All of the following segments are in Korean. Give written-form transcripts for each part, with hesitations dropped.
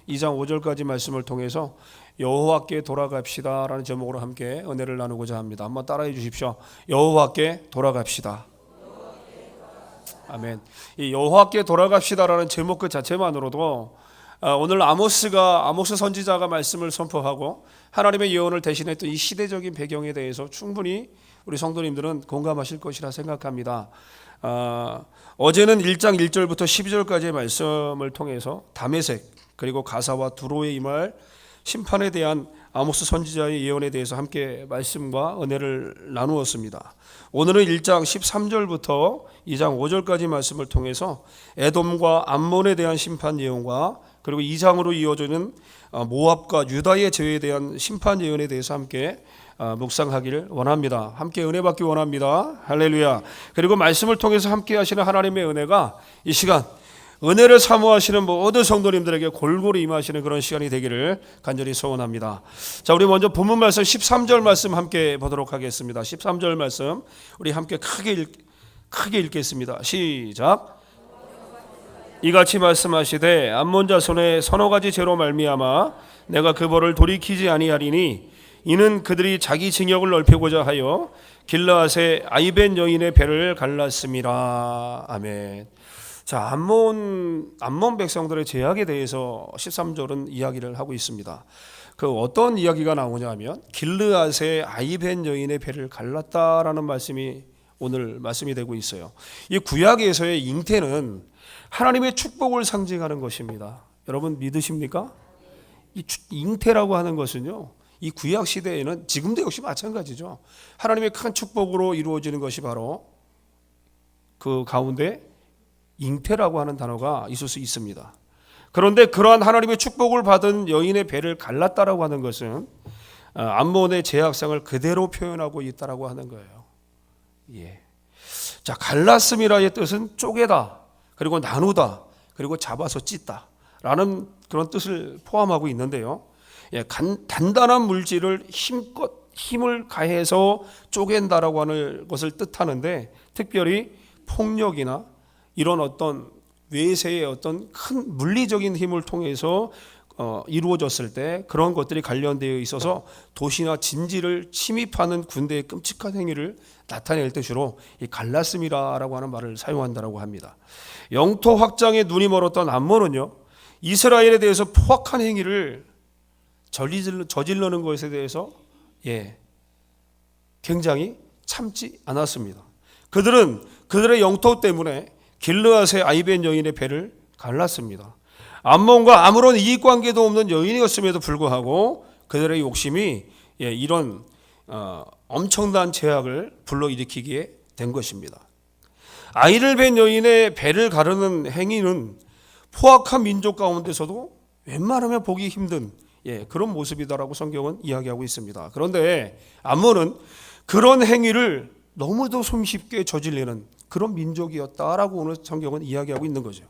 2장 5절까지 말씀을 통해서 여호와께 돌아갑시다라는 제목으로 함께 은혜를 나누고자 합니다. 한번 따라해 주십시오. 여호와께 돌아갑시다. 아멘. 이 여호와께 돌아갑시다라는 제목 그 자체만으로도 오늘 아모스 선지자가 말씀을 선포하고 하나님의 예언을 대신했던 이 시대적인 배경에 대해서 충분히 우리 성도님들은 공감하실 것이라 생각합니다. 어제는 1장 1절부터 12절까지의 말씀을 통해서 다메섹 그리고 가사와 두로에 임할 심판에 대한 아모스 선지자의 예언에 대해서 함께 말씀과 은혜를 나누었습니다. 오늘은 1장 13절부터 2장 5절까지 말씀을 통해서 에돔과 암몬에 대한 심판 예언과 그리고 2장으로 이어지는 모압과 유다의 죄에 대한 심판 예언에 대해서 함께 묵상하기를 원합니다. 함께 은혜 받기 원합니다. 할렐루야. 그리고 말씀을 통해서 함께 하시는 하나님의 은혜가 이 시간 은혜를 사모하시는 모든 성도님들에게 골고루 임하시는 그런 시간이 되기를 간절히 소원합니다. 자, 우리 먼저 본문 말씀 13절 말씀 함께 보도록 하겠습니다. 13절 말씀 우리 함께 크게 읽겠습니다. 시작. 이같이 말씀하시되 암몬 자손의 서너 가지 죄로 말미암아 내가 그 벌을 돌이키지 아니하리니 이는 그들이 자기 징역을 넓히고자 하여 길르앗의 아이벤 여인의 배를 갈랐음이라. 아멘. 자, 암몬 백성들의 죄악에 대해서 13절은 이야기를 하고 있습니다. 그 어떤 이야기가 나오냐면 길르앗의 아이벤 여인의 배를 갈랐다라는 말씀이 오늘 말씀이 되고 있어요. 이 구약에서의 잉태는 하나님의 축복을 상징하는 것입니다. 여러분 믿으십니까? 이 잉태라고 하는 것은요, 이 구약 시대에는 지금도 역시 마찬가지죠. 하나님의 큰 축복으로 이루어지는 것이 바로 그 가운데 잉태라고 하는 단어가 있을 수 있습니다. 그런데 그러한 하나님의 축복을 받은 여인의 배를 갈랐다라고 하는 것은 암몬의 죄악상을 그대로 표현하고 있다라고 하는 거예요. 예. 자, 갈랐음이라의 뜻은 쪼개다, 그리고 나누다, 그리고 잡아서 찢다라는 그런 뜻을 포함하고 있는데요. 예, 단단한 물질을 힘을 가해서 쪼갠다라고 하는 것을 뜻하는데, 특별히 폭력이나 이런 어떤 외세의 어떤 큰 물리적인 힘을 통해서 이루어졌을 때 그런 것들이 관련되어 있어서 도시나 진지를 침입하는 군대의 끔찍한 행위를 나타낼 때 주로 이 갈랐음이라고 하는 말을 사용한다라고 합니다. 영토 확장에 눈이 멀었던 암몬은요, 이스라엘에 대해서 포악한 행위를 저질러는 것에 대해서 굉장히 참지 않았습니다. 그들은 그들의 영토 때문에 길르앗의 아이벤 여인의 배를 갈랐습니다. 암몬과 아무런 이익관계도 없는 여인이었음에도 불구하고 그들의 욕심이 이런 엄청난 죄악을 불러일으키게 된 것입니다. 아이를 뵌 여인의 배를 가르는 행위는 포악한 민족 가운데서도 웬만하면 보기 힘든 그런 모습이다라고 성경은 이야기하고 있습니다. 그런데 암몬은 그런 행위를 너무도 손쉽게 저지르는 그런 민족이었다라고 오늘 성경은 이야기하고 있는 거죠.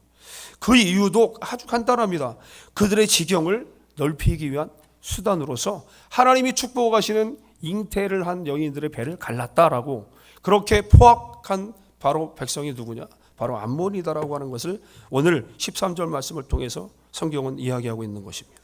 그 이유도 아주 간단합니다. 그들의 지경을 넓히기 위한 수단으로서 하나님이 축복하시는 잉태를 한 여인들의 배를 갈랐다라고, 그렇게 포악한 바로 백성이 누구냐? 바로 암몬이다라고 하는 것을 오늘 13절 말씀을 통해서 성경은 이야기하고 있는 것입니다.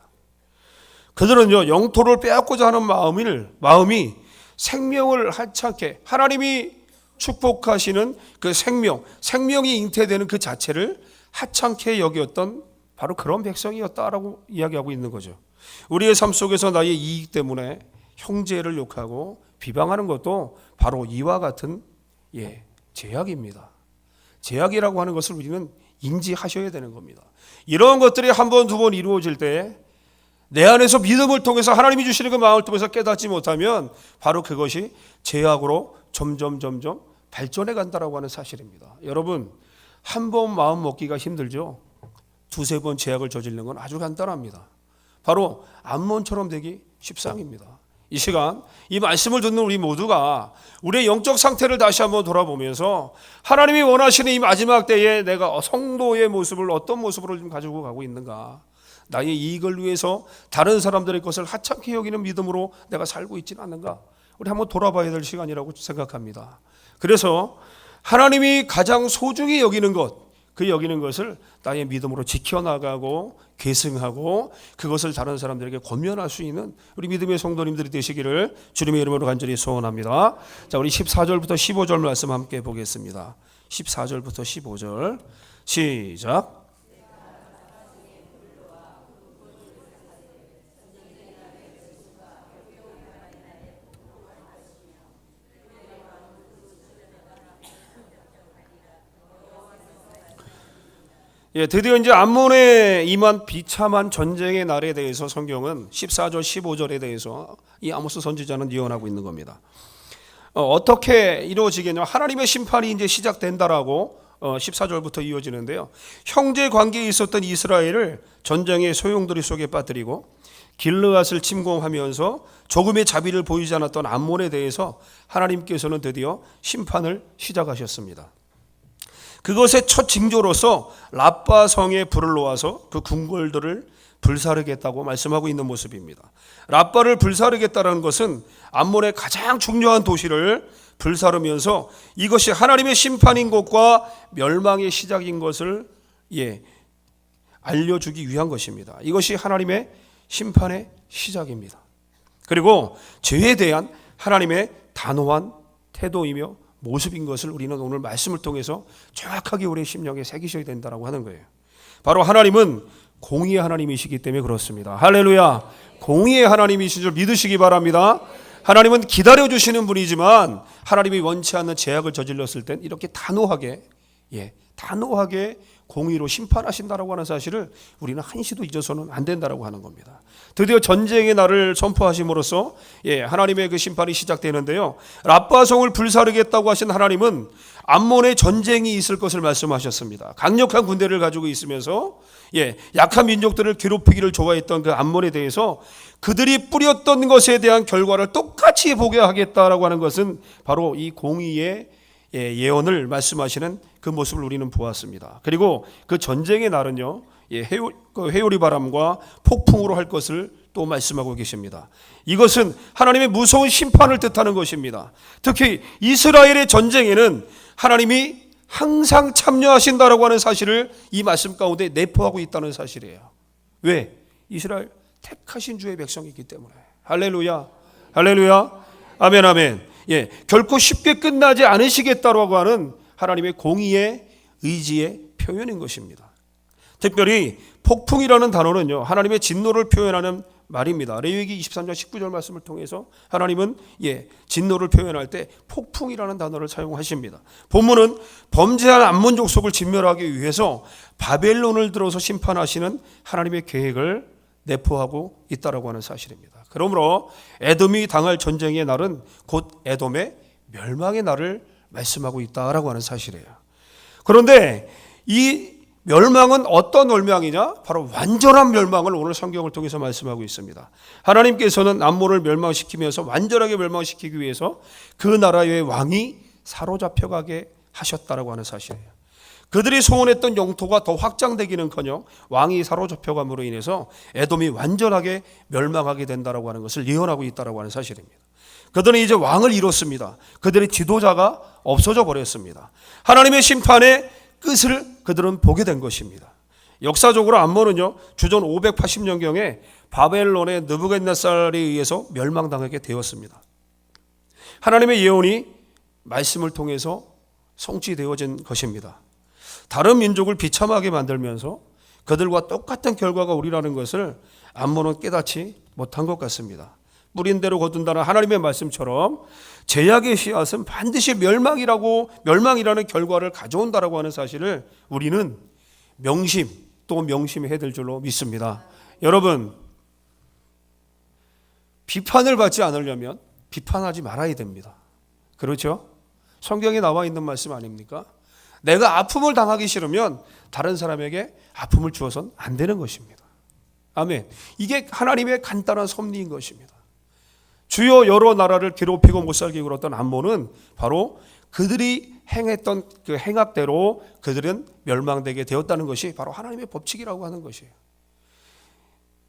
그들은요, 영토를 빼앗고자 하는 마음이 생명을 하찮게, 하나님이 축복하시는 그 생명이 잉태되는 그 자체를 하찮게 여겼던 바로 그런 백성이었다라고 이야기하고 있는 거죠. 우리의 삶 속에서 나의 이익 때문에 형제를 욕하고 비방하는 것도 바로 이와 같은 죄악입니다. 죄악이라고 하는 것을 우리는 인지하셔야 되는 겁니다. 이런 것들이 한 번, 두 번 이루어질 때 내 안에서 믿음을 통해서 하나님이 주시는 그 마음을 통해서 깨닫지 못하면 바로 그것이 죄악으로 점점 발전해 간다라고 하는 사실입니다. 여러분, 한 번 마음 먹기가 힘들죠. 두세 번 죄악을 저지르는 건 아주 간단합니다. 바로 암몬처럼 되기 십상입니다. 이 시간 이 말씀을 듣는 우리 모두가 우리의 영적 상태를 다시 한번 돌아보면서 하나님이 원하시는 이 마지막 때에 내가 성도의 모습을 어떤 모습으로 좀 가지고 가고 있는가, 나의 이익을 위해서 다른 사람들의 것을 하찮게 여기는 믿음으로 내가 살고 있지는 않는가, 우리 한번 돌아봐야 될 시간이라고 생각합니다. 그래서 하나님이 가장 소중히 여기는 것, 그 여기는 것을 나의 믿음으로 지켜나가고 계승하고 그것을 다른 사람들에게 권면할 수 있는 우리 믿음의 성도님들이 되시기를 주님의 이름으로 간절히 소원합니다. 자, 우리 14절부터 15절 말씀 함께 보겠습니다. 14절부터 15절 시작. 예, 드디어 이제 암몬에 임한 비참한 전쟁의 날에 대해서 성경은 14절 15절에 대해서 이 아모스 선지자는 예언하고 있는 겁니다. 어떻게 이루어지겠냐? 하나님의 심판이 이제 시작된다라고 14절부터 이어지는데요. 형제 관계에 있었던 이스라엘을 전쟁의 소용돌이 속에 빠뜨리고 길르앗을 침공하면서 조금의 자비를 보이지 않았던 암몬에 대해서 하나님께서는 드디어 심판을 시작하셨습니다. 그것의 첫 징조로서 라빠 성에 불을 놓아서 그 궁궐들을 불사르겠다고 말씀하고 있는 모습입니다. 라빠를 불사르겠다는 것은 암몬의 가장 중요한 도시를 불사르면서 이것이 하나님의 심판인 것과 멸망의 시작인 것을 알려주기 위한 것입니다. 이것이 하나님의 심판의 시작입니다. 그리고 죄에 대한 하나님의 단호한 태도이며 모습인 것을 우리는 오늘 말씀을 통해서 정확하게 우리의 심령에 새기셔야 된다고 하는 거예요. 바로 하나님은 공의의 하나님이시기 때문에 그렇습니다. 할렐루야. 공의의 하나님이신 줄 믿으시기 바랍니다. 하나님은 기다려주시는 분이지만 하나님이 원치 않는 죄악을 저질렀을 땐 이렇게 단호하게 공의로 심판하신다라고 하는 사실을 우리는 한시도 잊어서는 안 된다라고 하는 겁니다. 드디어 전쟁의 날을 선포하심으로써 하나님의 그 심판이 시작되는데요. 라빠성을 불사르겠다고 하신 하나님은 암몬의 전쟁이 있을 것을 말씀하셨습니다. 강력한 군대를 가지고 있으면서 약한 민족들을 괴롭히기를 좋아했던 그 암몬에 대해서 그들이 뿌렸던 것에 대한 결과를 똑같이 보게 하겠다라고 하는 것은 바로 이 공의의 예언을 말씀하시는 그 모습을 우리는 보았습니다. 그리고 그 전쟁의 날은요, 회오리 바람과 폭풍으로 할 것을 또 말씀하고 계십니다. 이것은 하나님의 무서운 심판을 뜻하는 것입니다. 특히 이스라엘의 전쟁에는 하나님이 항상 참여하신다라고 하는 사실을 이 말씀 가운데 내포하고 있다는 사실이에요. 왜? 이스라엘 택하신 주의 백성이기 때문에. 할렐루야, 할렐루야, 아멘, 아멘. 결코 쉽게 끝나지 않으시겠다라고 하는 하나님의 공의의 의지의 표현인 것입니다. 특별히 폭풍이라는 단어는요, 하나님의 진노를 표현하는 말입니다. 레위기 23장 19절 말씀을 통해서 하나님은 진노를 표현할 때 폭풍이라는 단어를 사용하십니다. 본문은 범죄한 암몬 족속을 진멸하기 위해서 바벨론을 들어서 심판하시는 하나님의 계획을 내포하고 있다라고 하는 사실입니다. 그러므로 에돔이 당할 전쟁의 날은 곧 에돔의 멸망의 날을 말씀하고 있다라고 하는 사실이에요. 그런데 이 멸망은 어떤 멸망이냐? 바로 완전한 멸망을 오늘 성경을 통해서 말씀하고 있습니다. 하나님께서는 암몬을 멸망시키면서 완전하게 멸망시키기 위해서 그 나라의 왕이 사로잡혀가게 하셨다라고 하는 사실이에요. 그들이 소원했던 영토가 더 확장되기는커녕 왕이 사로잡혀감으로 인해서 에돔이 완전하게 멸망하게 된다라고 하는 것을 예언하고 있다라고 하는 사실입니다. 그들은 이제 왕을 잃었습니다. 그들의 지도자가 없어져 버렸습니다. 하나님의 심판의 끝을 그들은 보게 된 것입니다. 역사적으로 암몬은요, 주전 580년경에 바벨론의 느부갓네살에 의해서 멸망당하게 되었습니다. 하나님의 예언이 말씀을 통해서 성취되어진 것입니다. 다른 민족을 비참하게 만들면서 그들과 똑같은 결과가 오리라는 것을 암몬은 깨닫지 못한 것 같습니다. 뿌린 대로 거둔다는 하나님의 말씀처럼 제약의 씨앗은 반드시 멸망이라는 결과를 가져온다라고 하는 사실을 우리는 명심해야 될 줄로 믿습니다. 여러분, 비판을 받지 않으려면 비판하지 말아야 됩니다. 그렇죠? 성경에 나와 있는 말씀 아닙니까? 내가 아픔을 당하기 싫으면 다른 사람에게 아픔을 주어서는 안 되는 것입니다. 아멘. 이게 하나님의 간단한 섭리인 것입니다. 주요 여러 나라를 괴롭히고 못 살게 굴었던 암몬은 바로 그들이 행했던 그 행악대로 그들은 멸망되게 되었다는 것이 바로 하나님의 법칙이라고 하는 것이에요.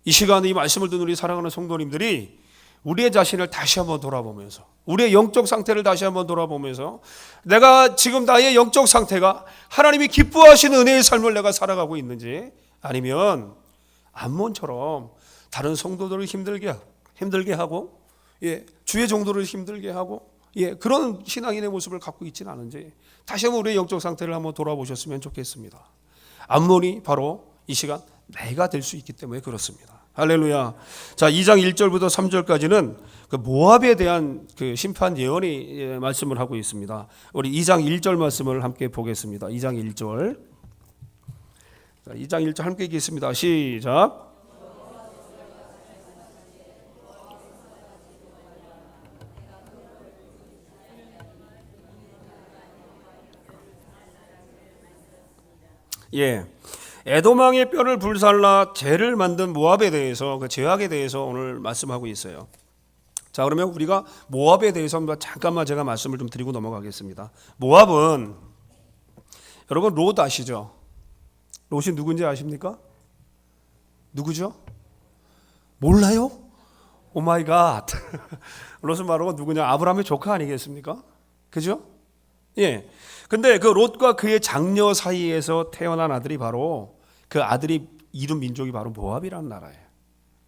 이 시간에 이 말씀을 듣는 우리 사랑하는 성도님들이 우리의 자신을 다시 한번 돌아보면서, 우리의 영적 상태를 다시 한번 돌아보면서, 내가 지금 나의 영적 상태가 하나님이 기뻐하시는 은혜의 삶을 내가 살아가고 있는지, 아니면 암몬처럼 다른 성도들을 힘들게 하고, 주의 종도를 힘들게 하고, 그런 신앙인의 모습을 갖고 있지는 않은지 다시 한번 우리의 영적 상태를 한번 돌아보셨으면 좋겠습니다. 암몬이 바로 이 시간 내가 될 수 있기 때문에 그렇습니다. 할렐루야. 자, 2장 1절부터 3절까지는 그 모압에 대한 그 심판 예언이 말씀을 하고 있습니다. 우리 2장 1절 말씀을 함께 보겠습니다. 2장 1절. 자, 2장 1절 함께 읽겠습니다. 시작. 에돔왕의 뼈를 불살라 죄를 만든 모압에 대해서, 그 죄악에 대해서 오늘 말씀하고 있어요. 자, 그러면 우리가 모압에 대해서 잠깐만 제가 말씀을 좀 드리고 넘어가겠습니다. 모압은 여러분 롯 아시죠? 롯이 누군지 아십니까? 누구죠? 몰라요? 오 마이 갓. 롯은 바로 누구냐? 아브라함의 조카 아니겠습니까? 그죠? 근데 그 롯과 그의 장녀 사이에서 태어난 아들이 바로, 그 아들이 이룬 민족이 바로 모압이라는 나라예요.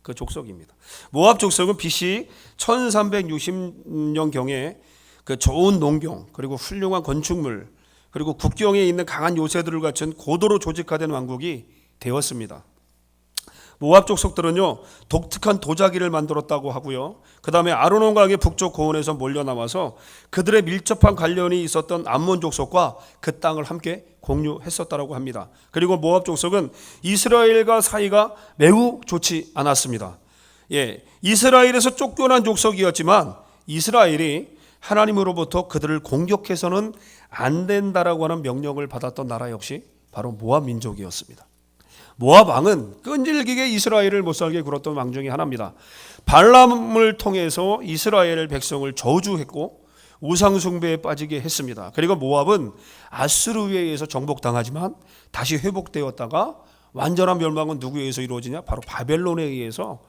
그 족속입니다. 모압 족속은 BC 1360년경에 그 좋은 농경, 그리고 훌륭한 건축물, 그리고 국경에 있는 강한 요새들을 갖춘 고도로 조직화된 왕국이 되었습니다. 모압 족속들은요, 독특한 도자기를 만들었다고 하고요, 그 다음에 아르논 강의 북쪽 고원에서 몰려 나와서 그들의 밀접한 관련이 있었던 암몬 족속과 그 땅을 함께 공유했었다고 합니다. 그리고 모압 족속은 이스라엘과 사이가 매우 좋지 않았습니다. 이스라엘에서 쫓겨난 족속이었지만 이스라엘이 하나님으로부터 그들을 공격해서는 안 된다라고 하는 명령을 받았던 나라 역시 바로 모압 민족이었습니다. 모압 왕은 끈질기게 이스라엘을 못살게 굴었던 왕 중에 하나입니다. 발람을 통해서 이스라엘 백성을 저주했고 우상 숭배에 빠지게 했습니다. 그리고 모압은 아수르에 의해서 정복당하지만 다시 회복되었다가 완전한 멸망은 누구에 의해서 이루어지냐? 바로 바벨론에 의해서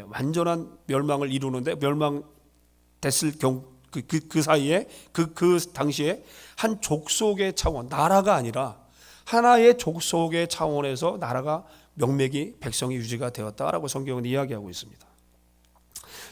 완전한 멸망을 이루는데, 멸망됐을 경우 그 사이에 그 당시에 한 족속의 차원, 나라가 아니라 하나의 족속의 차원에서 나라가 명맥이 백성이 유지가 되었다라고 성경은 이야기하고 있습니다.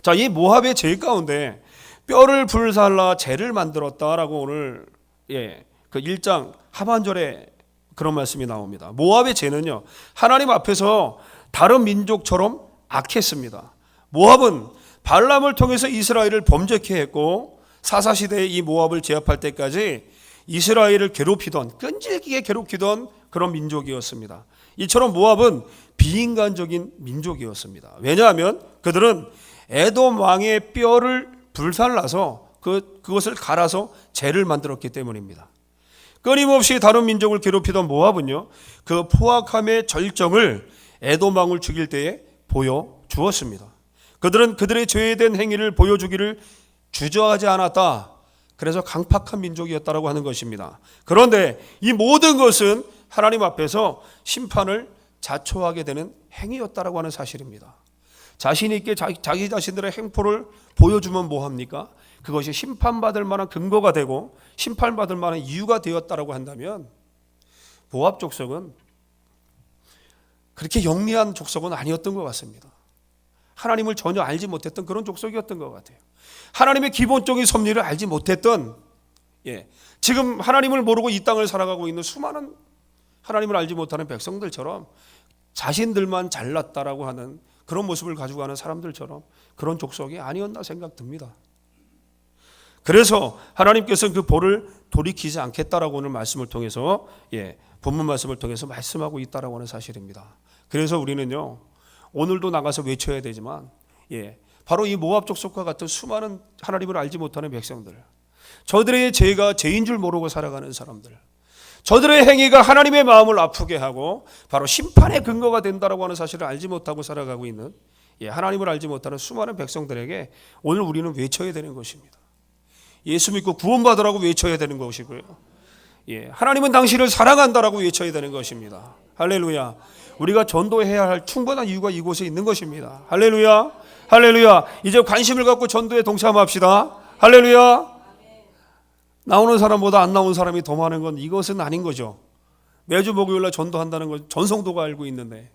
자, 이 모압의 죄 가운데 뼈를 불살라 죄를 만들었다라고 오늘 그 1장 하반절에 그런 말씀이 나옵니다. 모압의 죄는요, 하나님 앞에서 다른 민족처럼 악했습니다. 모압은 발람을 통해서 이스라엘을 범죄케 했고, 사사시대에 이 모압을 제압할 때까지 이스라엘을 괴롭히던, 끈질기게 괴롭히던 그런 민족이었습니다. 이처럼 모압은 비인간적인 민족이었습니다. 왜냐하면 그들은 에돔 왕의 뼈를 불살라서 그것을 갈아서 죄를 만들었기 때문입니다. 끊임없이 다른 민족을 괴롭히던 모압은요, 그 포악함의 절정을 에돔 왕을 죽일 때에 보여주었습니다. 그들은 그들의 죄된 행위를 보여주기를 주저하지 않았다. 그래서 강팍한 민족이었다라고 하는 것입니다. 그런데 이 모든 것은 하나님 앞에서 심판을 자초하게 되는 행위였다라고 하는 사실입니다. 자신 있게 자기 자신들의 행포를 보여주면 뭐합니까? 그것이 심판받을 만한 근거가 되고 심판받을 만한 이유가 되었다라고 한다면, 모압 족속은 그렇게 영리한 족속은 아니었던 것 같습니다. 하나님을 전혀 알지 못했던 그런 족속이었던 것 같아요. 하나님의 기본적인 섭리를 알지 못했던, 지금 하나님을 모르고 이 땅을 살아가고 있는 수많은 하나님을 알지 못하는 백성들처럼 자신들만 잘났다라고 하는 그런 모습을 가지고 가는 사람들처럼 그런 족속이 아니었나 생각됩니다. 그래서 하나님께서는 그 볼을 돌이키지 않겠다라고 오늘 말씀을 통해서, 본문 말씀을 통해서 말씀하고 있다라고 하는 사실입니다. 그래서 우리는요, 오늘도 나가서 외쳐야 되지만, 바로 이 모압 족속과 같은 수많은 하나님을 알지 못하는 백성들, 저들의 죄가 죄인 줄 모르고 살아가는 사람들, 저들의 행위가 하나님의 마음을 아프게 하고 바로 심판의 근거가 된다라고 하는 사실을 알지 못하고 살아가고 있는, 하나님을 알지 못하는 수많은 백성들에게 오늘 우리는 외쳐야 되는 것입니다. 예수 믿고 구원받으라고 외쳐야 되는 것이고요. 하나님은 당신을 사랑한다라고 외쳐야 되는 것입니다. 할렐루야. 우리가 전도해야 할 충분한 이유가 이곳에 있는 것입니다. 할렐루야. 할렐루야. 이제 관심을 갖고 전도에 동참합시다. 할렐루야. 나오는 사람보다 안 나온 사람이 더 많은 건 이것은 아닌 거죠. 매주 목요일날 전도한다는 걸 전 성도가 알고 있는데,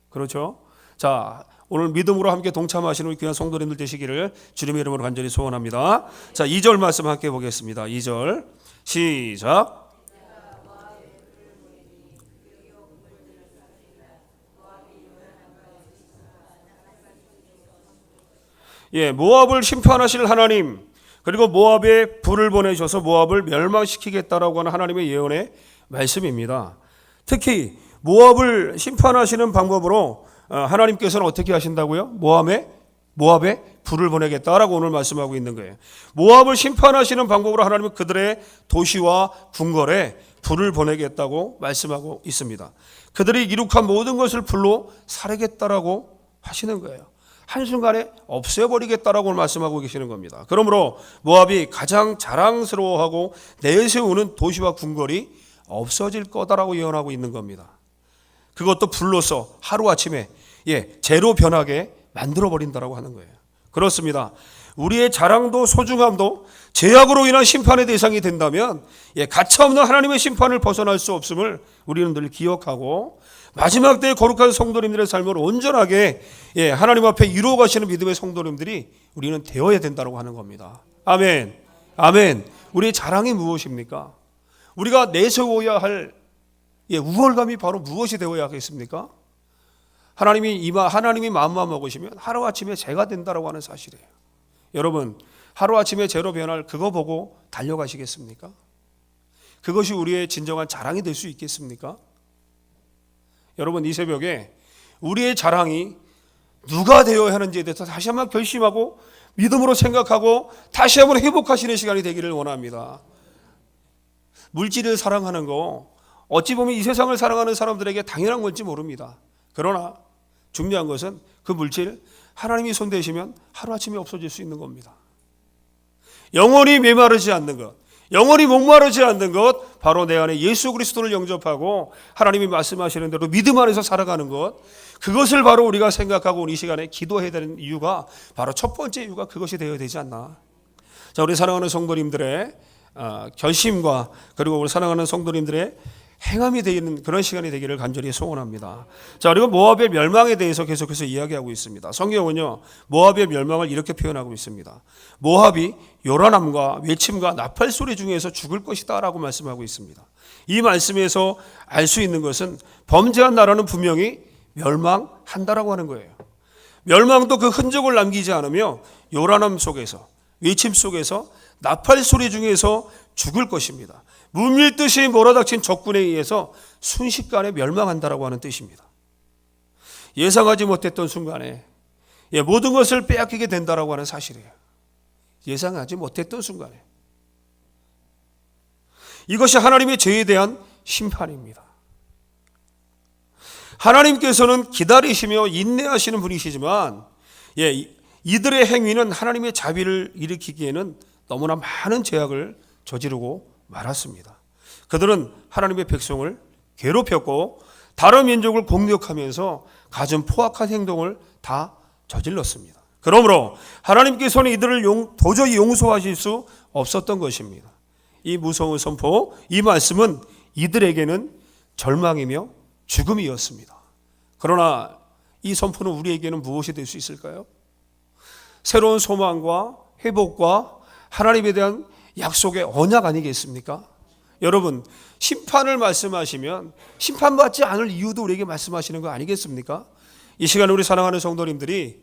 그렇죠? 자, 오늘 믿음으로 함께 동참하시는 우리 귀한 성도님들 되시기를 주님의 이름으로 간절히 소원합니다. 자, 2절 말씀 함께 보겠습니다. 2절 시작. 모압을 심판하실 하나님, 그리고 모압에 불을 보내셔서 모압을 멸망시키겠다라고 하는 하나님의 예언의 말씀입니다. 특히 모압을 심판하시는 방법으로 하나님께서는 어떻게 하신다고요? 모압에 불을 보내겠다라고 오늘 말씀하고 있는 거예요. 모압을 심판하시는 방법으로 하나님은 그들의 도시와 궁궐에 불을 보내겠다고 말씀하고 있습니다. 그들이 이룩한 모든 것을 불로 사르겠다라고 하시는 거예요. 한순간에 없애버리겠다라고 말씀하고 계시는 겁니다. 그러므로 모압이 가장 자랑스러워하고 내세우는 도시와 궁궐이 없어질 거다라고 예언하고 있는 겁니다. 그것도 불로서 하루아침에 재로 변하게 만들어버린다라고 하는 거예요. 그렇습니다. 우리의 자랑도 소중함도 죄악으로 인한 심판의 대상이 된다면 가차없는 하나님의 심판을 벗어날 수 없음을 우리는 늘 기억하고, 마지막 때의 거룩한 성도님들의 삶을 온전하게 하나님 앞에 이루어 가시는 믿음의 성도님들이 우리는 되어야 된다고 하는 겁니다. 아멘. 아멘. 우리의 자랑이 무엇입니까? 우리가 내세워야 할 우월감이 바로 무엇이 되어야 하겠습니까? 하나님이 마음만 먹으시면 하루아침에 죄가 된다고 하는 사실이에요. 여러분, 하루아침에 죄로 변할 그거 보고 달려가시겠습니까? 그것이 우리의 진정한 자랑이 될 수 있겠습니까? 여러분, 이 새벽에 우리의 자랑이 누가 되어야 하는지에 대해서 다시 한번 결심하고 믿음으로 생각하고 다시 한번 회복하시는 시간이 되기를 원합니다. 물질을 사랑하는 거 어찌 보면 이 세상을 사랑하는 사람들에게 당연한 건지 모릅니다. 그러나 중요한 것은 그 물질 하나님이 손대시면 하루아침에 없어질 수 있는 겁니다. 영원히 메마르지 않는 것, 영원히 목마르지 않는 것, 바로 내 안에 예수 그리스도를 영접하고 하나님이 말씀하시는 대로 믿음 안에서 살아가는 것, 그것을 바로 우리가 생각하고 이 시간에 기도해야 되는 이유가, 바로 첫 번째 이유가 그것이 되어야 되지 않나. 자, 우리 사랑하는 성도님들의 결심과 그리고 우리 사랑하는 성도님들의 행함이 되는 그런 시간이 되기를 간절히 소원합니다. 자, 그리고 모압의 멸망에 대해서 계속해서 이야기하고 있습니다. 성경은요, 모압의 멸망을 이렇게 표현하고 있습니다. 모압이 요란함과 외침과 나팔 소리 중에서 죽을 것이다 라고 말씀하고 있습니다. 이 말씀에서 알 수 있는 것은 범죄한 나라는 분명히 멸망한다라고 하는 거예요. 멸망도 그 흔적을 남기지 않으며 요란함 속에서, 외침 속에서, 나팔 소리 중에서 죽을 것입니다. 물밀듯이 몰아닥친 적군에 의해서 순식간에 멸망한다라고 하는 뜻입니다. 예상하지 못했던 순간에 모든 것을 빼앗기게 된다라고 하는 사실이에요. 예상하지 못했던 순간에. 이것이 하나님의 죄에 대한 심판입니다. 하나님께서는 기다리시며 인내하시는 분이시지만 이들의 행위는 하나님의 자비를 일으키기에는 너무나 많은 죄악을 저지르고 말았습니다. 그들은 하나님의 백성을 괴롭혔고 다른 민족을 공격하면서 가진 포악한 행동을 다 저질렀습니다. 그러므로 하나님께서는 이들을 도저히 용서하실 수 없었던 것입니다. 이 무서운 선포, 이 말씀은 이들에게는 절망이며 죽음이었습니다. 그러나 이 선포는 우리에게는 무엇이 될 수 있을까요? 새로운 소망과 회복과 하나님에 대한 약속의 언약 아니겠습니까? 여러분, 심판을 말씀하시면 심판받지 않을 이유도 우리에게 말씀하시는 거 아니겠습니까? 이 시간에 우리 사랑하는 성도님들이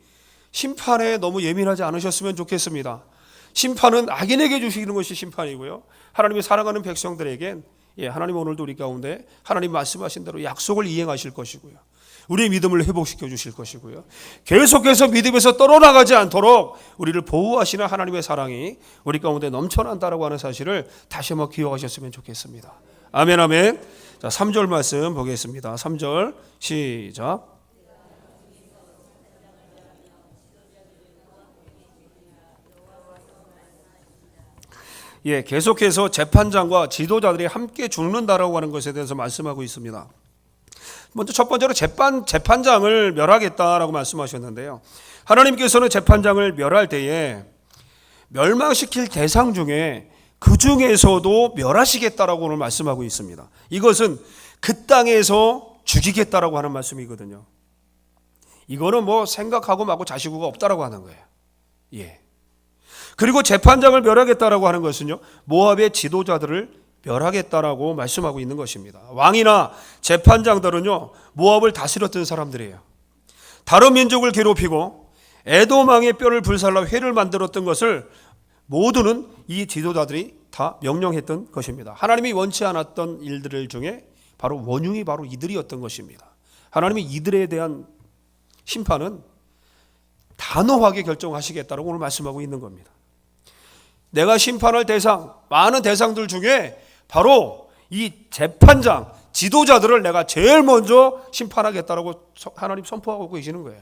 심판에 너무 예민하지 않으셨으면 좋겠습니다. 심판은 악인에게 주시는 것이 심판이고요, 하나님이 사랑하는 백성들에겐 하나님 오늘도 우리 가운데 하나님 말씀하신 대로 약속을 이행하실 것이고요, 우리의 믿음을 회복시켜 주실 것이고요, 계속해서 믿음에서 떨어나가지 않도록 우리를 보호하시는 하나님의 사랑이 우리 가운데 넘쳐난다라고 하는 사실을 다시 한번 기억하셨으면 좋겠습니다. 아멘, 아멘. 자, 3절 말씀 보겠습니다. 3절 시작. 계속해서 재판장과 지도자들이 함께 죽는다라고 하는 것에 대해서 말씀하고 있습니다. 먼저 첫 번째로 재판장을 멸하겠다라고 말씀하셨는데요. 하나님께서는 재판장을 멸할 때에 멸망시킬 대상 중에 그 중에서도 멸하시겠다라고 오늘 말씀하고 있습니다. 이것은 그 땅에서 죽이겠다라고 하는 말씀이거든요. 이거는 뭐 생각하고 마고 자시고가 없다라고 하는 거예요. 그리고 재판장을 멸하겠다라고 하는 것은요, 모압의 지도자들을 멸하겠다라고 말씀하고 있는 것입니다. 왕이나 재판장들은요, 모압을 다스렸던 사람들이에요. 다른 민족을 괴롭히고 에돔 왕의 뼈를 불살라 회를 만들었던 것을 모두는 이 지도자들이 다 명령했던 것입니다. 하나님이 원치 않았던 일들 중에 바로 원흉이 바로 이들이었던 것입니다. 하나님이 이들에 대한 심판은 단호하게 결정하시겠다고 오늘 말씀하고 있는 겁니다. 내가 심판할 대상, 많은 대상들 중에 바로 이 재판장, 지도자들을 내가 제일 먼저 심판하겠다라고 하나님 선포하고 계시는 거예요.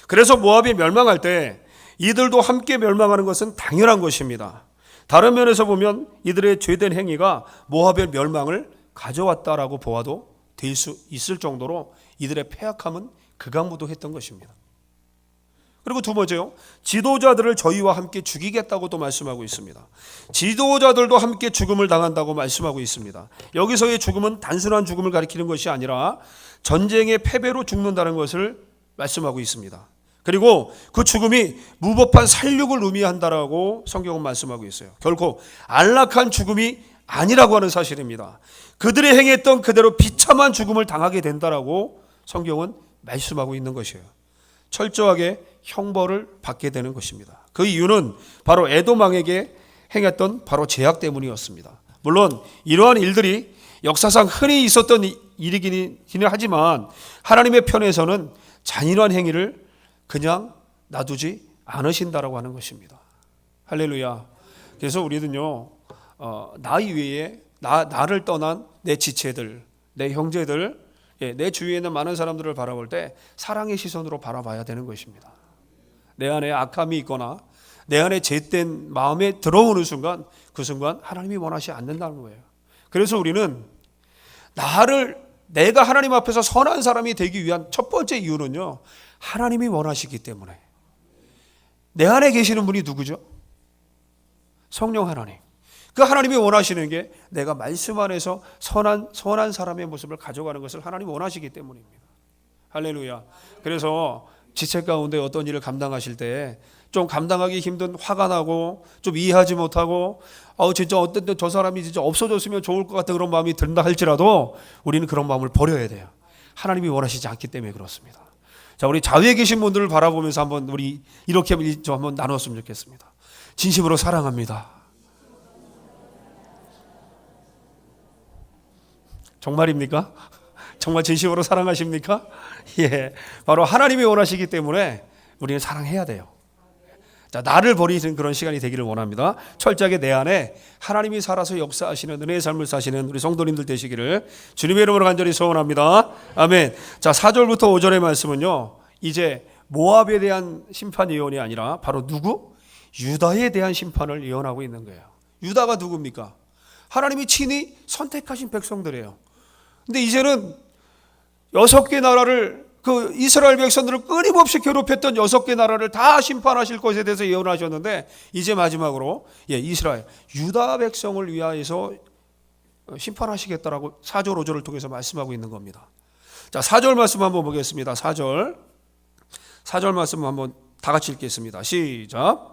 그래서 모압이 멸망할 때 이들도 함께 멸망하는 것은 당연한 것입니다. 다른 면에서 보면 이들의 죄된 행위가 모압의 멸망을 가져왔다라고 보아도 될 수 있을 정도로 이들의 패악함은 극악무도했던 것입니다. 그리고 두 번째요, 지도자들을 저희와 함께 죽이겠다고도 말씀하고 있습니다. 지도자들도 함께 죽음을 당한다고 말씀하고 있습니다. 여기서의 죽음은 단순한 죽음을 가리키는 것이 아니라 전쟁의 패배로 죽는다는 것을 말씀하고 있습니다. 그리고 그 죽음이 무법한 살육을 의미한다라고 성경은 말씀하고 있어요. 결코 안락한 죽음이 아니라고 하는 사실입니다. 그들이 행했던 그대로 비참한 죽음을 당하게 된다라고 성경은 말씀하고 있는 것이에요. 철저하게 형벌을 받게 되는 것입니다. 그 이유는 바로 에돔 왕에게 행했던 바로 죄악 때문이었습니다. 물론 이러한 일들이 역사상 흔히 있었던 일이기는 하지만 하나님의 편에서는 잔인한 행위를 그냥 놔두지 않으신다라고 하는 것입니다. 할렐루야. 그래서 우리는요, 나 이외에 나를 떠난 내 지체들, 내 형제들, 내 주위에 있는 많은 사람들을 바라볼 때 사랑의 시선으로 바라봐야 되는 것입니다. 내 안에 악함이 있거나 내 안에 죄된 마음에 들어오는 순간, 그 순간 하나님이 원하지 않는다는 거예요. 그래서 우리는 내가 하나님 앞에서 선한 사람이 되기 위한 첫 번째 이유는요, 하나님이 원하시기 때문에. 내 안에 계시는 분이 누구죠? 성령 하나님. 그 하나님이 원하시는 게 내가 말씀 안에서 선한 사람의 모습을 가져가는 것을 하나님이 원하시기 때문입니다. 할렐루야. 그래서 지체 가운데 어떤 일을 감당하실 때 좀 감당하기 힘든, 화가 나고 좀 이해하지 못하고 진짜 어떤 때 저 사람이 진짜 없어졌으면 좋을 것 같은 그런 마음이 든다 할지라도 우리는 그런 마음을 버려야 돼요. 하나님이 원하시지 않기 때문에 그렇습니다. 자, 우리 자위에 계신 분들을 바라보면서 한번 우리 이렇게 좀 한번 나눴으면 좋겠습니다. 진심으로 사랑합니다. 정말입니까? 정말 진심으로 사랑하십니까? 바로 하나님이 원하시기 때문에 우리는 사랑해야 돼요. 자, 나를 버리는 그런 시간이 되기를 원합니다. 철저하게 내 안에 하나님이 살아서 역사하시는 은혜의 삶을 사시는 우리 성도님들 되시기를 주님의 이름으로 간절히 소원합니다. 아멘. 자, 4절부터 5절의 말씀은요, 이제 모압에 대한 심판 예언이 아니라 바로 누구? 유다에 대한 심판을 예언하고 있는 거예요. 유다가 누굽니까? 하나님이 친히 선택하신 백성들이에요. 근데 이제는 6개 나라를, 그 이스라엘 백성들을 끊임없이 괴롭혔던 6개 나라를 다 심판하실 것에 대해서 예언하셨는데, 이제 마지막으로 이스라엘, 유다 백성을 위하여서 심판하시겠다라고 4절 5절을 통해서 말씀하고 있는 겁니다. 자, 4절 말씀 한번 보겠습니다. 4절 말씀 한번 다 같이 읽겠습니다. 시작.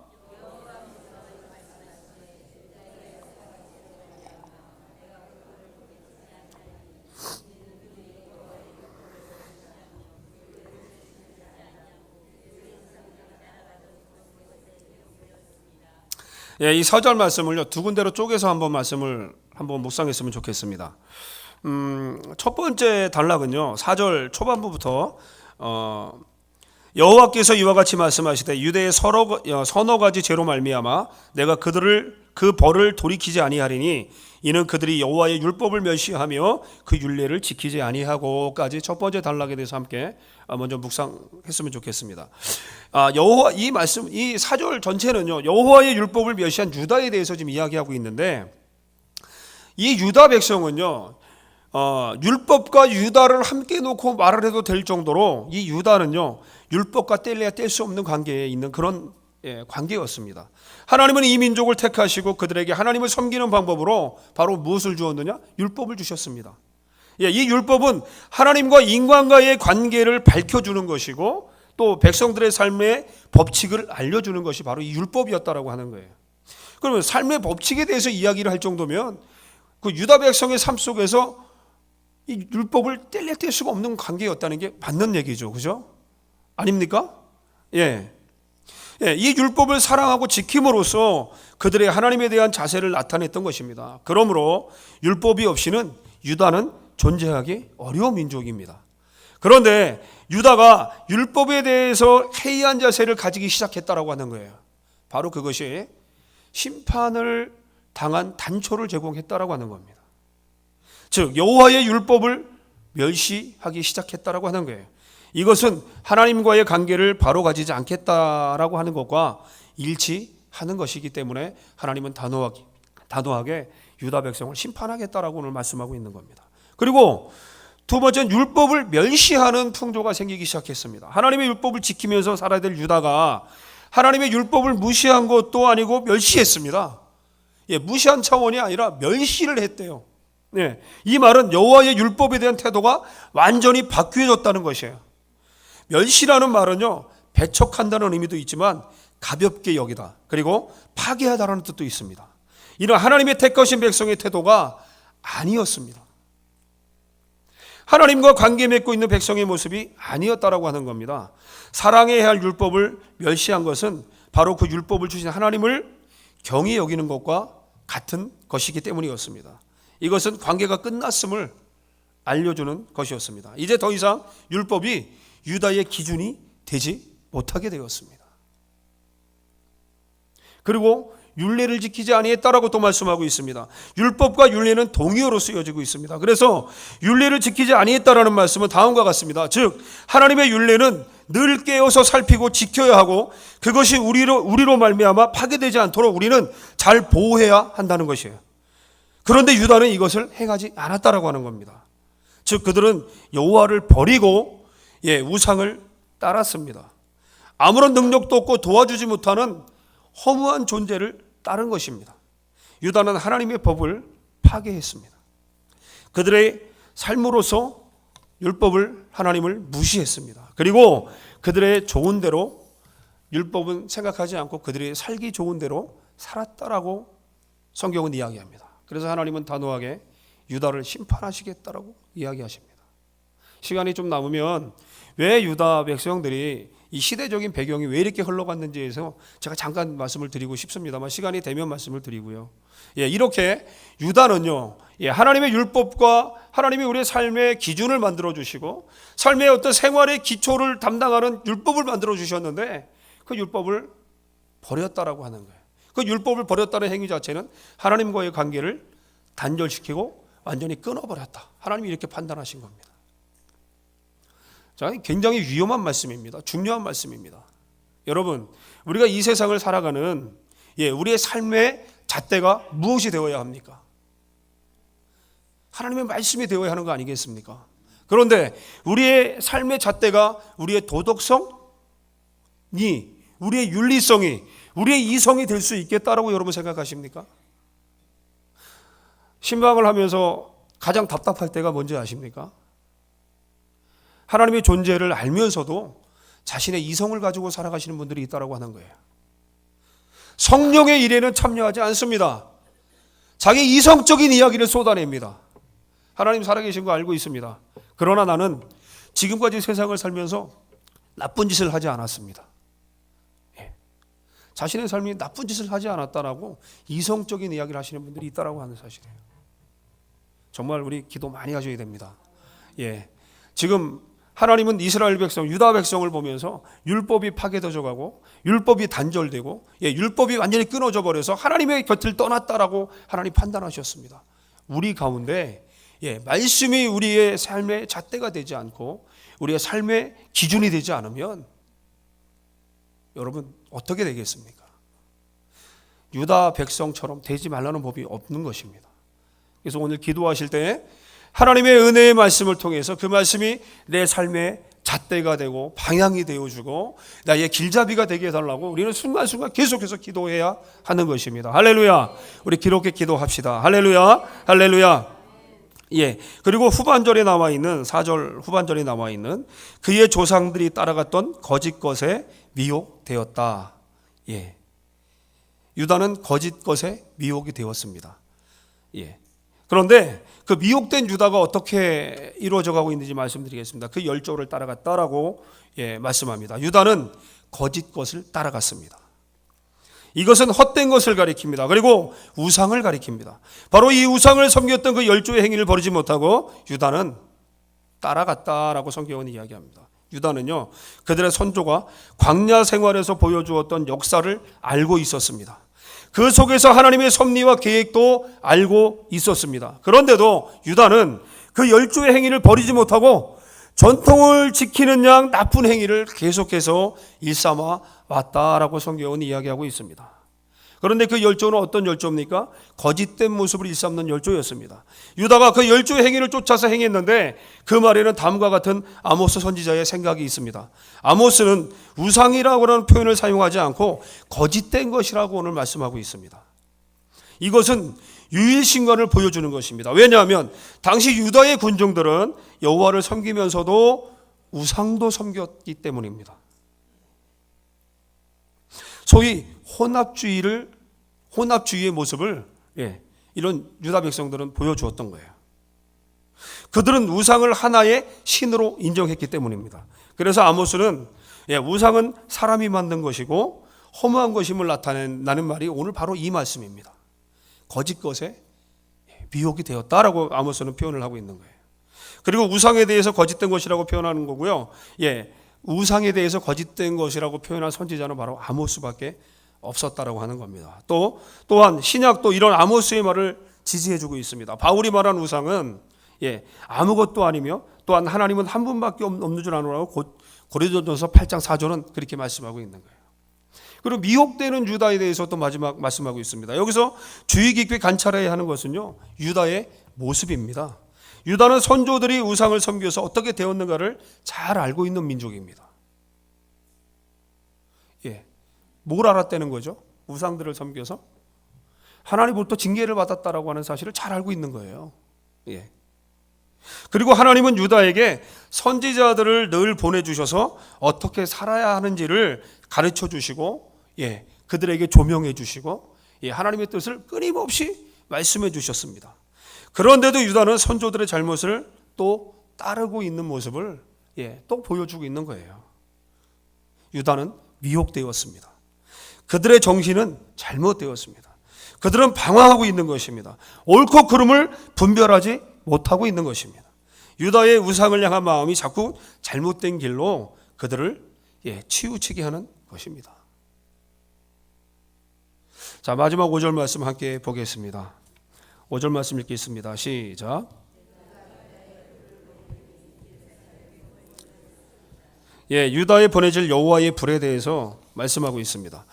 이 4절 말씀을요, 두 군데로 쪼개서 한번 말씀을 한번 묵상했으면 좋겠습니다. 첫 번째 단락은요, 4절 초반부부터 여호와께서 이와 같이 말씀하시되 유대의 서너 가지 죄로 말미암아 내가 그 벌을 돌이키지 아니하리니 이는 그들이 여호와의 율법을 멸시하며 그 율례를 지키지 아니하고까지 첫 번째 단락에 대해서 함께 먼저 묵상했으면 좋겠습니다. 여호와 이 말씀 이 4절 전체는요 여호와의 율법을 멸시한 유다에 대해서 지금 이야기하고 있는데 이 유다 백성은요 율법과 유다를 함께 놓고 말을 해도 될 정도로 이 유다는요 율법과 뗄래야 뗄 수 없는 관계에 있는 그런 관계였습니다. 하나님은 이 민족을 택하시고 그들에게 하나님을 섬기는 방법으로 바로 무엇을 주었느냐? 율법을 주셨습니다. 이 율법은 하나님과 인간과의 관계를 밝혀주는 것이고 또 백성들의 삶의 법칙을 알려주는 것이 바로 이 율법이었다라고 하는 거예요. 그러면 삶의 법칙에 대해서 이야기를 할 정도면 그 유다 백성의 삶 속에서 이 율법을 뗄래야 뗄 수가 없는 관계였다는 게 맞는 얘기죠. 그죠? 아닙니까? 이 율법을 사랑하고 지킴으로써 그들의 하나님에 대한 자세를 나타냈던 것입니다. 그러므로 율법이 없이는 유다는 존재하기 어려운 민족입니다. 그런데 유다가 율법에 대해서 해이한 자세를 가지기 시작했다라고 하는 거예요. 바로 그것이 심판을 당한 단초를 제공했다라고 하는 겁니다. 즉 여호와의 율법을 멸시하기 시작했다라고 하는 거예요. 이것은 하나님과의 관계를 바로 가지지 않겠다라고 하는 것과 일치하는 것이기 때문에 하나님은 단호하게 유다 백성을 심판하겠다라고 오늘 말씀하고 있는 겁니다. 그리고 두 번째는 율법을 멸시하는 풍조가 생기기 시작했습니다. 하나님의 율법을 지키면서 살아야 될 유다가 하나님의 율법을 무시한 것도 아니고 멸시했습니다. 무시한 차원이 아니라 멸시를 했대요. 이 말은 여호와의 율법에 대한 태도가 완전히 바뀌어졌다는 것이에요. 멸시라는 말은요 배척한다는 의미도 있지만 가볍게 여기다 그리고 파괴하다라는 뜻도 있습니다. 이런 하나님의 택하신 백성의 태도가 아니었습니다. 하나님과 관계 맺고 있는 백성의 모습이 아니었다라고 하는 겁니다. 사랑해야 할 율법을 멸시한 것은 바로 그 율법을 주신 하나님을 경히 여기는 것과 같은 것이기 때문이었습니다. 이것은 관계가 끝났음을 알려주는 것이었습니다. 이제 더 이상 율법이 유다의 기준이 되지 못하게 되었습니다. 그리고 율례를 지키지 아니했다라고 또 말씀하고 있습니다. 율법과 율례는 동의어로 쓰여지고 있습니다. 그래서 율례를 지키지 아니했다라는 말씀은 다음과 같습니다. 즉 하나님의 율례는 늘 깨어서 살피고 지켜야 하고 그것이 우리로 말미암아 파괴되지 않도록 우리는 잘 보호해야 한다는 것이에요. 그런데 유다는 이것을 행하지 않았다라고 하는 겁니다. 즉 그들은 여호와를 버리고 우상을 따랐습니다. 아무런 능력도 없고 도와주지 못하는 허무한 존재를 따른 것입니다. 유다는 하나님의 법을 파괴했습니다. 그들의 삶으로서 율법을 하나님을 무시했습니다. 그리고 그들의 좋은 대로 율법은 생각하지 않고 그들의 살기 좋은 대로 살았다라고 성경은 이야기합니다. 그래서 하나님은 단호하게 유다를 심판하시겠다라고 이야기하십니다. 시간이 좀 남으면 왜 유다 백성들이 이 시대적인 배경이 왜 이렇게 흘러갔는지에서 제가 잠깐 말씀을 드리고 싶습니다만 시간이 되면 말씀을 드리고요. 이렇게 유다는요, 하나님의 율법과 하나님이 우리의 삶의 기준을 만들어 주시고 삶의 어떤 생활의 기초를 담당하는 율법을 만들어 주셨는데 그 율법을 버렸다라고 하는 거예요. 그 율법을 버렸다는 행위 자체는 하나님과의 관계를 단절시키고 완전히 끊어버렸다. 하나님이 이렇게 판단하신 겁니다. 자, 굉장히 위험한 말씀입니다. 중요한 말씀입니다. 여러분, 우리가 이 세상을 살아가는 우리의 삶의 잣대가 무엇이 되어야 합니까? 하나님의 말씀이 되어야 하는 거 아니겠습니까? 그런데 우리의 삶의 잣대가 우리의 도덕성이, 우리의 윤리성이, 우리의 이성이 될 수 있겠다라고 여러분 생각하십니까? 신방을 하면서 가장 답답할 때가 뭔지 아십니까? 하나님의 존재를 알면서도 자신의 이성을 가지고 살아가시는 분들이 있다고 하는 거예요. 성령의 일에는 참여하지 않습니다. 자기 이성적인 이야기를 쏟아냅니다. 하나님 살아계신 거 알고 있습니다. 그러나 나는 지금까지 세상을 살면서 나쁜 짓을 하지 않았습니다. 자신의 삶이 나쁜 짓을 하지 않았다라고 이성적인 이야기를 하시는 분들이 있다고 하는 사실이에요. 정말 우리 기도 많이 하셔야 됩니다. 지금 하나님은 이스라엘 백성, 유다 백성을 보면서 율법이 파괴되어 가고 율법이 단절되고 율법이 완전히 끊어져 버려서 하나님의 곁을 떠났다라고 하나님 판단하셨습니다. 우리 가운데 말씀이 우리의 삶의 잣대가 되지 않고 우리의 삶의 기준이 되지 않으면 여러분 어떻게 되겠습니까? 유다 백성처럼 되지 말라는 법이 없는 것입니다. 그래서 오늘 기도하실 때 하나님의 은혜의 말씀을 통해서 그 말씀이 내 삶의 잣대가 되고 방향이 되어주고 나의 길잡이가 되게 해달라고 우리는 순간순간 계속해서 기도해야 하는 것입니다. 할렐루야. 우리 기록해 기도합시다. 할렐루야. 할렐루야. 그리고 후반절에 나와 있는 4절 후반절에 나와 있는 그의 조상들이 따라갔던 거짓 것에 미혹되었다. 유다는 거짓 것에 미혹이 되었습니다. 그런데 그 미혹된 유다가 어떻게 이루어져 가고 있는지 말씀드리겠습니다. 그 열조를 따라갔다라고 말씀합니다. 유다는 거짓 것을 따라갔습니다. 이것은 헛된 것을 가리킵니다. 그리고 우상을 가리킵니다. 바로 이 우상을 섬겼던 그 열조의 행위를 버리지 못하고 유다는 따라갔다라고 성경은 이야기합니다. 유다는요, 그들의 선조가 광야 생활에서 보여주었던 역사를 알고 있었습니다. 그 속에서 하나님의 섭리와 계획도 알고 있었습니다. 그런데도 유다는 그 열조의 행위를 버리지 못하고 전통을 지키는 양 나쁜 행위를 계속해서 일삼아 왔다라고 성경은 이야기하고 있습니다. 그런데 그 열조는 어떤 열조입니까? 거짓된 모습을 일삼는 열조였습니다. 유다가 그 열조의 행위를 쫓아서 행했는데 그 말에는 다음과 같은 아모스 선지자의 생각이 있습니다. 아모스는 우상이라고 하는 표현을 사용하지 않고 거짓된 것이라고 오늘 말씀하고 있습니다. 이것은 유일신관을 보여주는 것입니다. 왜냐하면 당시 유다의 군중들은 여호와를 섬기면서도 우상도 섬겼기 때문입니다. 소위 혼합주의의 모습을 이런 유다 백성들은 보여주었던 거예요. 그들은 우상을 하나의 신으로 인정했기 때문입니다. 그래서 아모스는 우상은 사람이 만든 것이고 허무한 것임을 나타낸다는 말이 오늘 바로 이 말씀입니다. 거짓 것에 미혹이 되었다라고 아모스는 표현을 하고 있는 거예요. 그리고 우상에 대해서 거짓된 것이라고 표현하는 거고요. 우상에 대해서 거짓된 것이라고 표현한 선지자는 바로 아모스밖에 없었다라고 하는 겁니다. 또한 신약도 이런 아모스의 말을 지지해주고 있습니다. 바울이 말한 우상은 아무것도 아니며 또한 하나님은 한 분밖에 없는 줄 아노라고 고린도전서 8장 4절은 그렇게 말씀하고 있는 거예요. 그리고 미혹되는 유다에 대해서 또 마지막 말씀하고 있습니다. 여기서 주의 깊게 관찰해야 하는 것은요, 유다의 모습입니다. 유다는 선조들이 우상을 섬겨서 어떻게 되었는가를 잘 알고 있는 민족입니다. 뭘 알았다는 거죠? 우상들을 섬겨서 하나님으로부터 징계를 받았다라고 하는 사실을 잘 알고 있는 거예요. 그리고 하나님은 유다에게 선지자들을 늘 보내주셔서 어떻게 살아야 하는지를 가르쳐 주시고 그들에게 조명해 주시고 하나님의 뜻을 끊임없이 말씀해 주셨습니다. 그런데도 유다는 선조들의 잘못을 또 따르고 있는 모습을 또 보여주고 있는 거예요. 유다는 미혹되었습니다. 그들의 정신은 잘못되었습니다. 그들은 방황하고 있는 것입니다. 옳고 그름을 분별하지 못하고 있는 것입니다. 유다의 우상을 향한 마음이 자꾸 잘못된 길로 그들을 치우치게 하는 것입니다. 자, 마지막 5절 말씀 함께 보겠습니다. 5절 말씀 읽겠습니다. 시작. 유다에 보내질 여호와의 불에 대해서 말씀하고 있습니다.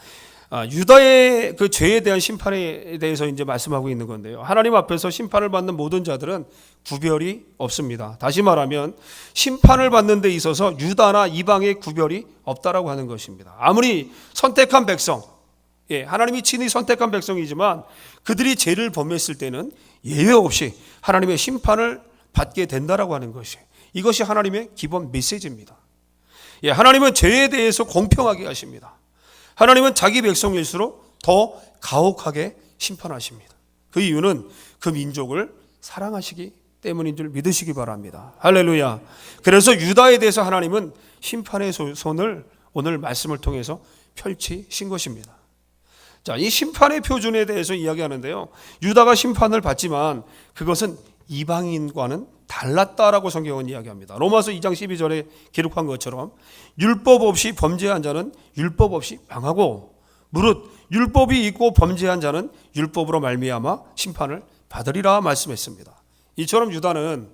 유다의 그 죄에 대한 심판에 대해서 이제 말씀하고 있는 건데요. 하나님 앞에서 심판을 받는 모든 자들은 구별이 없습니다. 다시 말하면 심판을 받는 데 있어서 유다나 이방의 구별이 없다라고 하는 것입니다. 아무리 선택한 백성, 하나님이 친히 선택한 백성이지만 그들이 죄를 범했을 때는 예외 없이 하나님의 심판을 받게 된다라고 하는 것이, 이것이 하나님의 기본 메시지입니다. 하나님은 죄에 대해서 공평하게 하십니다. 하나님은 자기 백성일수록 더 가혹하게 심판하십니다. 그 이유는 그 민족을 사랑하시기 때문인 줄 믿으시기 바랍니다. 할렐루야. 그래서 유다에 대해서 하나님은 심판의 손을 오늘 말씀을 통해서 펼치신 것입니다. 자, 이 심판의 표준에 대해서 이야기하는데요. 유다가 심판을 받지만 그것은 이방인과는 달랐다라고 성경은 이야기합니다. 로마서 2장 12절에 기록한 것처럼 율법 없이 범죄한 자는 율법 없이 망하고 무릇 율법이 있고 범죄한 자는 율법으로 말미암아 심판을 받으리라 말씀했습니다. 이처럼 유다는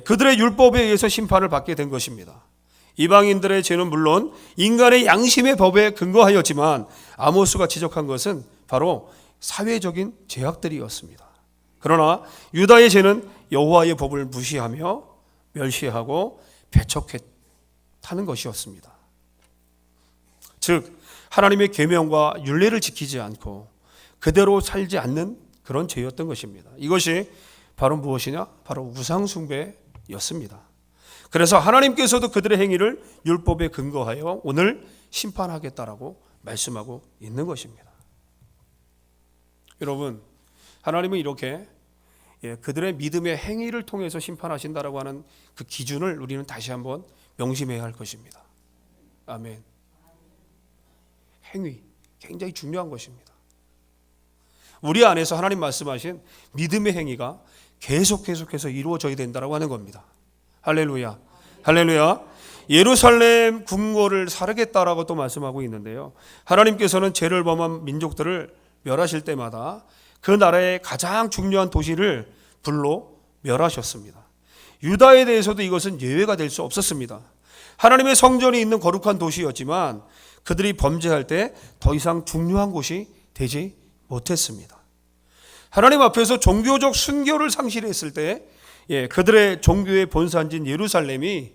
그들의 율법에 의해서 심판을 받게 된 것입니다. 이방인들의 죄는 물론 인간의 양심의 법에 근거하였지만 아모스가 지적한 것은 바로 사회적인 죄악들이었습니다. 그러나 유다의 죄는 여호와의 법을 무시하며 멸시하고 배척했다는 것이었습니다. 즉 하나님의 계명과 율례를 지키지 않고 그대로 살지 않는 그런 죄였던 것입니다. 이것이 바로 무엇이냐? 바로 우상숭배였습니다. 그래서 하나님께서도 그들의 행위를 율법에 근거하여 오늘 심판하겠다라고 말씀하고 있는 것입니다. 여러분, 하나님은 이렇게 그들의 믿음의 행위를 통해서 심판하신다라고 하는 그 기준을 우리는 다시 한번 명심해야 할 것입니다. 아멘. 행위, 굉장히 중요한 것입니다. 우리 안에서 하나님 말씀하신 믿음의 행위가 계속해서 이루어져야 된다라고 하는 겁니다. 할렐루야. 할렐루야. 예루살렘 궁궐을 사르겠다라고 또 말씀하고 있는데요. 하나님께서는 죄를 범한 민족들을 멸하실 때마다 그 나라의 가장 중요한 도시를 불로 멸하셨습니다. 유다에 대해서도 이것은 예외가 될 수 없었습니다. 하나님의 성전이 있는 거룩한 도시였지만 그들이 범죄할 때 더 이상 중요한 곳이 되지 못했습니다. 하나님 앞에서 종교적 순교를 상실했을 때 그들의 종교의 본산지인 예루살렘이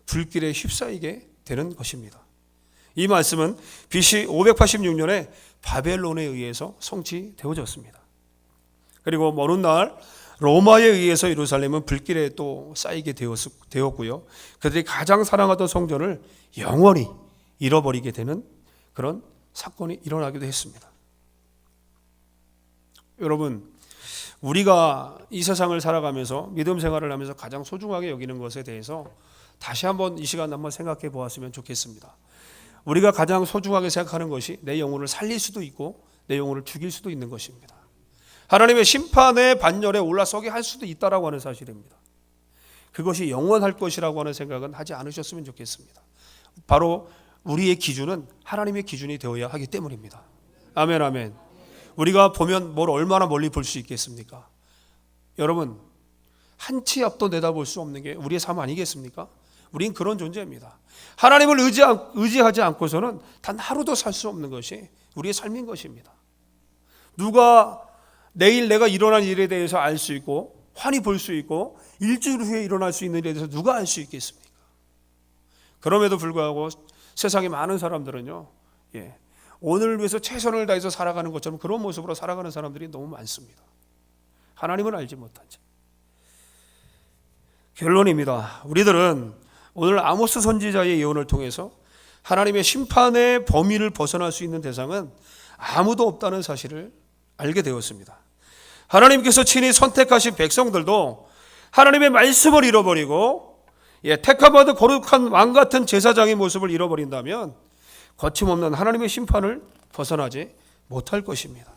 불길에 휩싸이게 되는 것입니다. 이 말씀은 BC 586년에 바벨론에 의해서 성취되어졌습니다. 그리고 먼 훗날 로마에 의해서 예루살렘은 불길에 또 쌓이게 되었고요. 그들이 가장 사랑하던 성전을 영원히 잃어버리게 되는 그런 사건이 일어나기도 했습니다. 여러분, 우리가 이 세상을 살아가면서 믿음 생활을 하면서 가장 소중하게 여기는 것에 대해서 다시 한번 이 시간 한번 생각해 보았으면 좋겠습니다. 우리가 가장 소중하게 생각하는 것이 내 영혼을 살릴 수도 있고 내 영혼을 죽일 수도 있는 것입니다. 하나님의 심판의 반열에 올라서게 할 수도 있다라고 하는 사실입니다. 그것이 영원할 것이라고 하는 생각은 하지 않으셨으면 좋겠습니다. 바로 우리의 기준은 하나님의 기준이 되어야 하기 때문입니다. 아멘, 아멘. 우리가 보면 뭘 얼마나 멀리 볼 수 있겠습니까? 여러분, 한 치 앞도 내다볼 수 없는 게 우리의 삶 아니겠습니까? 우린 그런 존재입니다. 하나님을 의지하지 않고서는 단 하루도 살 수 없는 것이 우리의 삶인 것입니다. 누가 내일 내가 일어날 일에 대해서 알 수 있고 환히 볼 수 있고 일주일 후에 일어날 수 있는 일에 대해서 누가 알 수 있겠습니까? 그럼에도 불구하고 세상에 많은 사람들은요, 오늘을 위해서 최선을 다해서 살아가는 것처럼 그런 모습으로 살아가는 사람들이 너무 많습니다. 하나님을 알지 못한 채. 결론입니다. 우리들은 오늘 아모스 선지자의 예언을 통해서 하나님의 심판의 범위를 벗어날 수 있는 대상은 아무도 없다는 사실을 알게 되었습니다. 하나님께서 친히 선택하신 백성들도 하나님의 말씀을 잃어버리고 택함받은 거룩한 왕 같은 제사장의 모습을 잃어버린다면 거침없는 하나님의 심판을 벗어나지 못할 것입니다.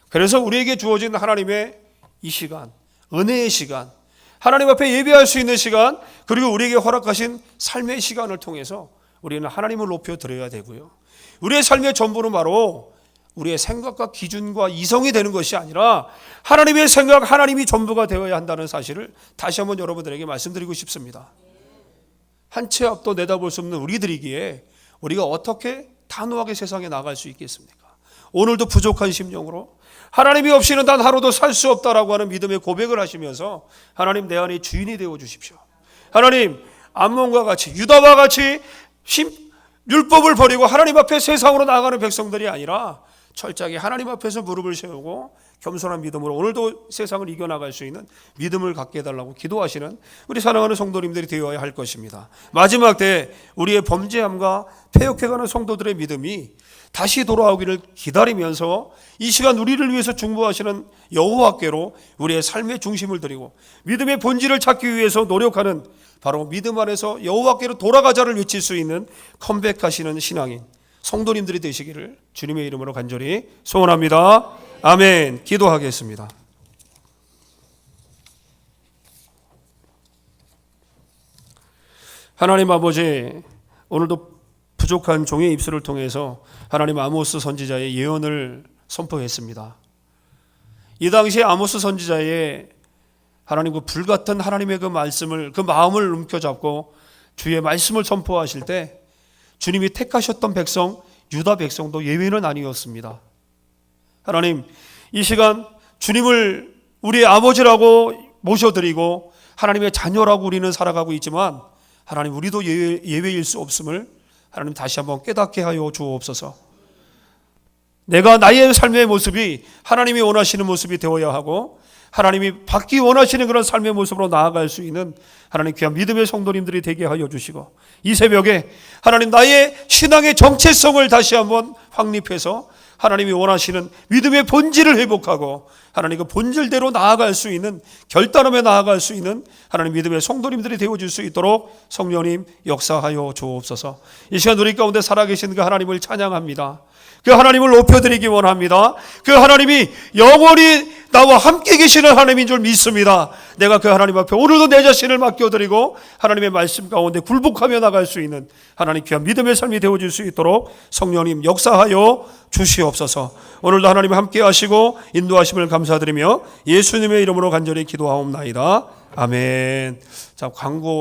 그래서 우리에게 주어진 하나님의 이 시간, 은혜의 시간, 하나님 앞에 예배할 수 있는 시간, 그리고 우리에게 허락하신 삶의 시간을 통해서 우리는 하나님을 높여 드려야 되고요. 우리의 삶의 전부는 바로 우리의 생각과 기준과 이성이 되는 것이 아니라 하나님의 생각, 하나님이 전부가 되어야 한다는 사실을 다시 한번 여러분들에게 말씀드리고 싶습니다. 한 치 앞도 내다볼 수 없는 우리들이기에 우리가 어떻게 단호하게 세상에 나갈 수 있겠습니까? 오늘도 부족한 심령으로 하나님이 없이는 단 하루도 살 수 없다라고 하는 믿음의 고백을 하시면서 하나님 내 안에 주인이 되어 주십시오. 하나님 암몬과 같이 유다와 같이 율법을 버리고 하나님 앞에 세상으로 나아가는 백성들이 아니라 철저하게 하나님 앞에서 무릎을 세우고 겸손한 믿음으로 오늘도 세상을 이겨나갈 수 있는 믿음을 갖게 해달라고 기도하시는 우리 사랑하는 성도님들이 되어야 할 것입니다. 마지막 때 우리의 범죄함과 패역해가는 성도들의 믿음이 다시 돌아오기를 기다리면서 이 시간 우리를 위해서 중보하시는 여호와께로 우리의 삶의 중심을 드리고 믿음의 본질을 찾기 위해서 노력하는 바로 믿음 안에서 여호와께로 돌아가자를 외칠 수 있는 컴백하시는 신앙인 성도님들이 되시기를 주님의 이름으로 간절히 소원합니다. 아멘. 기도하겠습니다. 하나님 아버지, 오늘도 부족한 종의 입술을 통해서 하나님 아모스 선지자의 예언을 선포했습니다. 이 당시에 아모스 선지자의 하나님 그 불같은 하나님의 그 말씀을, 그 마음을 움켜잡고 주의 말씀을 선포하실 때 주님이 택하셨던 백성, 유다 백성도 예외는 아니었습니다. 하나님, 이 시간 주님을 우리의 아버지라고 모셔드리고 하나님의 자녀라고 우리는 살아가고 있지만 하나님, 우리도 예외일 수 없음을 하나님 다시 한번 깨닫게 하여 주옵소서. 내가 나의 삶의 모습이 하나님이 원하시는 모습이 되어야 하고 하나님이 받기 원하시는 그런 삶의 모습으로 나아갈 수 있는 하나님 귀한 믿음의 성도님들이 되게 하여 주시고, 이 새벽에 하나님 나의 신앙의 정체성을 다시 한번 확립해서 하나님이 원하시는 믿음의 본질을 회복하고 하나님 그 본질대로 나아갈 수 있는, 결단하며 나아갈 수 있는 하나님 믿음의 성도님들이 되어줄 수 있도록 성령님 역사하여 주옵소서. 이 시간 우리 가운데 살아계신 그 하나님을 찬양합니다. 그 하나님을 높여드리기 원합니다. 그 하나님이 영원히 나와 함께 계시는 하나님인 줄 믿습니다. 내가 그 하나님 앞에 오늘도 내 자신을 맡겨드리고 하나님의 말씀 가운데 굴복하며 나갈 수 있는 하나님 귀한 믿음의 삶이 되어줄 수 있도록 성령님 역사하여 주시옵소서. 오늘도 하나님 함께 하시고 인도하심을 감사드리며 예수님의 이름으로 간절히 기도하옵나이다. 아멘. 자, 광고